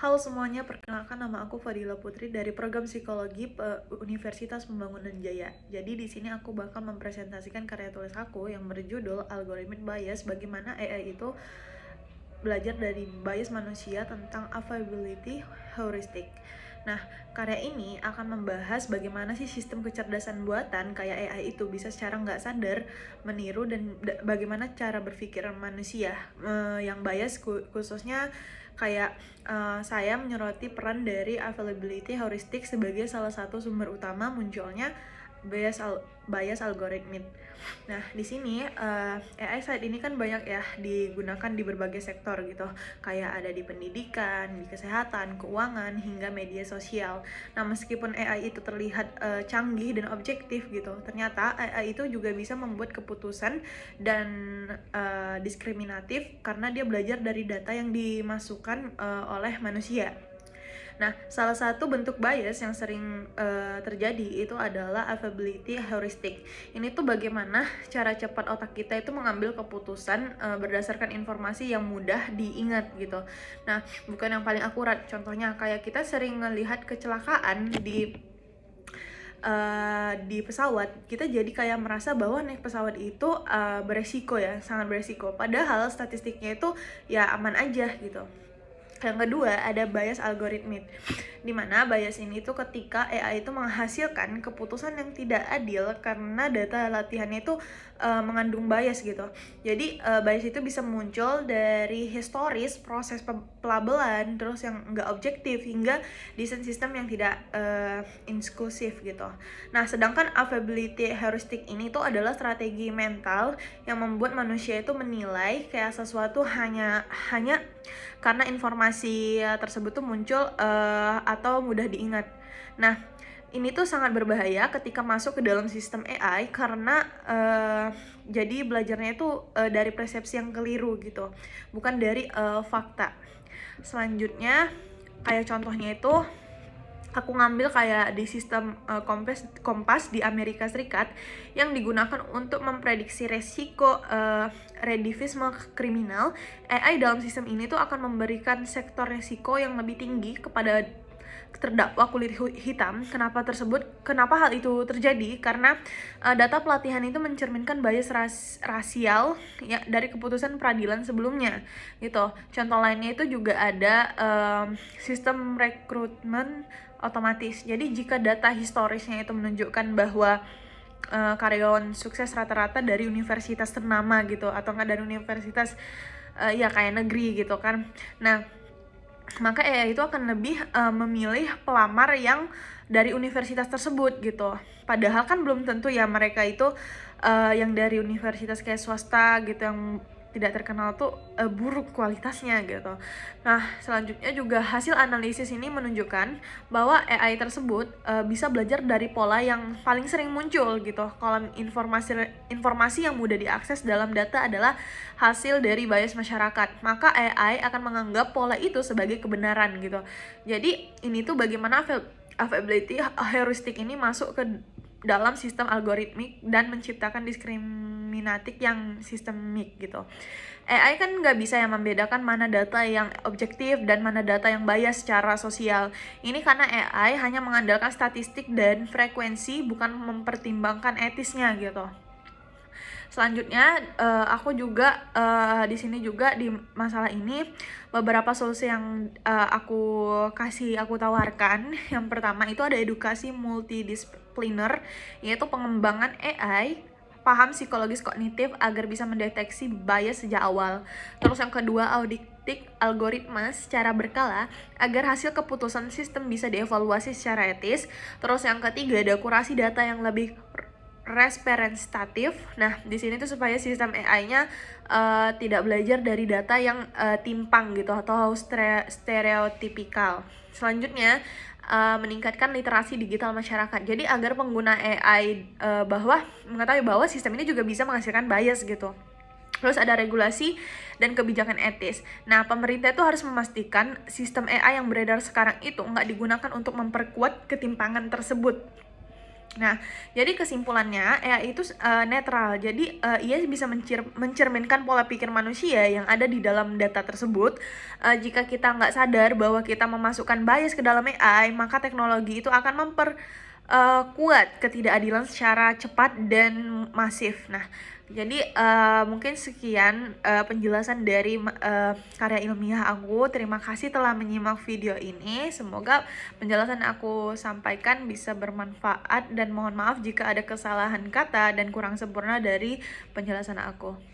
Halo semuanya, perkenalkan nama aku Fadila Putri dari program Psikologi Universitas Pembangunan Jaya. Jadi di sini aku bakal mempresentasikan karya tulis aku yang berjudul Algorithmic Bias, bagaimana AI itu belajar dari bias manusia tentang availability heuristic. Nah, karya ini akan membahas bagaimana sih sistem kecerdasan buatan kayak AI itu bisa secara nggak sadar meniru dan bagaimana cara berpikir manusia yang bias, khususnya kayak saya menyoroti peran dari availability heuristic sebagai salah satu sumber utama munculnya bias algoritmik. Nah, di sini AI saat ini kan banyak ya digunakan di berbagai sektor gitu. Kayak ada di pendidikan, di kesehatan, keuangan, hingga media sosial. Nah, meskipun AI itu terlihat canggih dan objektif gitu, ternyata AI itu juga bisa membuat keputusan dan diskriminatif karena dia belajar dari data yang dimasukkan oleh manusia. Nah, salah satu bentuk bias yang sering terjadi itu adalah availability heuristic. Ini tuh bagaimana cara cepat otak kita itu mengambil keputusan berdasarkan informasi yang mudah diingat gitu. Nah, bukan yang paling akurat. Contohnya kayak kita sering melihat kecelakaan di pesawat, kita jadi kayak merasa bahwa naik pesawat itu beresiko ya, sangat beresiko. Padahal statistiknya itu ya aman aja gitu. Yang kedua, ada bias algoritmik, dimana bias ini tuh ketika AI itu menghasilkan keputusan yang tidak adil karena data latihannya itu mengandung bias gitu. Jadi bias itu bisa muncul dari historis, proses pelabelan, terus yang nggak objektif, hingga desain sistem yang tidak inklusif gitu. Nah, sedangkan availability heuristic ini tuh adalah strategi mental yang membuat manusia itu menilai kayak sesuatu hanya karena informasi tersebut tuh muncul atau mudah diingat. Nah, ini tuh sangat berbahaya ketika masuk ke dalam sistem AI karena jadi belajarnya itu dari persepsi yang keliru gitu, bukan dari fakta. Selanjutnya, kayak contohnya itu aku ngambil kayak di sistem Kompas di Amerika Serikat yang digunakan untuk memprediksi resiko residivisme kriminal. AI dalam sistem ini tuh akan memberikan sektor resiko yang lebih tinggi kepada terdakwa kulit hitam. Kenapa hal itu terjadi? Karena data pelatihan itu mencerminkan bias rasial ya dari keputusan peradilan sebelumnya gitu. Contoh lainnya itu juga ada sistem rekrutmen otomatis. Jadi jika data historisnya itu menunjukkan bahwa karyawan sukses rata-rata dari universitas ternama gitu, atau enggak dari universitas ya kayak negeri gitu kan. Nah, maka AI itu akan lebih memilih pelamar yang dari universitas tersebut gitu. Padahal kan belum tentu ya mereka itu yang dari universitas kayak swasta gitu yang tidak terkenal tuh buruk kualitasnya gitu. Nah, selanjutnya juga hasil analisis ini menunjukkan bahwa AI tersebut bisa belajar dari pola yang paling sering muncul gitu. Kalau informasi yang mudah diakses dalam data adalah hasil dari bias masyarakat, maka AI akan menganggap pola itu sebagai kebenaran gitu. Jadi ini tuh bagaimana availability heuristic ini masuk ke dalam sistem algoritmik dan menciptakan diskriminatif yang sistemik gitu. AI kan nggak bisa ya membedakan mana data yang objektif dan mana data yang bias secara sosial. Ini karena AI hanya mengandalkan statistik dan frekuensi, bukan mempertimbangkan etisnya gitu. Selanjutnya aku juga di sini juga di masalah ini beberapa solusi yang aku tawarkan. Yang pertama itu ada edukasi multidisipliner, yaitu pengembangan AI paham psikologis kognitif agar bisa mendeteksi bias sejak awal. Terus yang kedua, auditing algoritma secara berkala agar hasil keputusan sistem bisa dievaluasi secara etis. Terus yang ketiga, ada kurasi data yang lebih representatif. Nah, di sini tuh supaya sistem AI-nya tidak belajar dari data yang timpang gitu atau stereotipikal. Selanjutnya, meningkatkan literasi digital masyarakat. Jadi agar pengguna AI mengetahui bahwa sistem ini juga bisa menghasilkan bias gitu. Terus ada regulasi dan kebijakan etis. Nah, pemerintah itu harus memastikan sistem AI yang beredar sekarang itu nggak digunakan untuk memperkuat ketimpangan tersebut. Nah, jadi kesimpulannya AI itu netral. Jadi ia bisa mencerminkan pola pikir manusia yang ada di dalam data tersebut. Jika kita nggak sadar bahwa kita memasukkan bias ke dalam AI, maka teknologi itu akan kuat ketidakadilan secara cepat dan masif. Nah, jadi mungkin sekian penjelasan dari karya ilmiah aku. Terima kasih telah menyimak video ini. Semoga penjelasan aku sampaikan bisa bermanfaat dan mohon maaf jika ada kesalahan kata dan kurang sempurna dari penjelasan aku.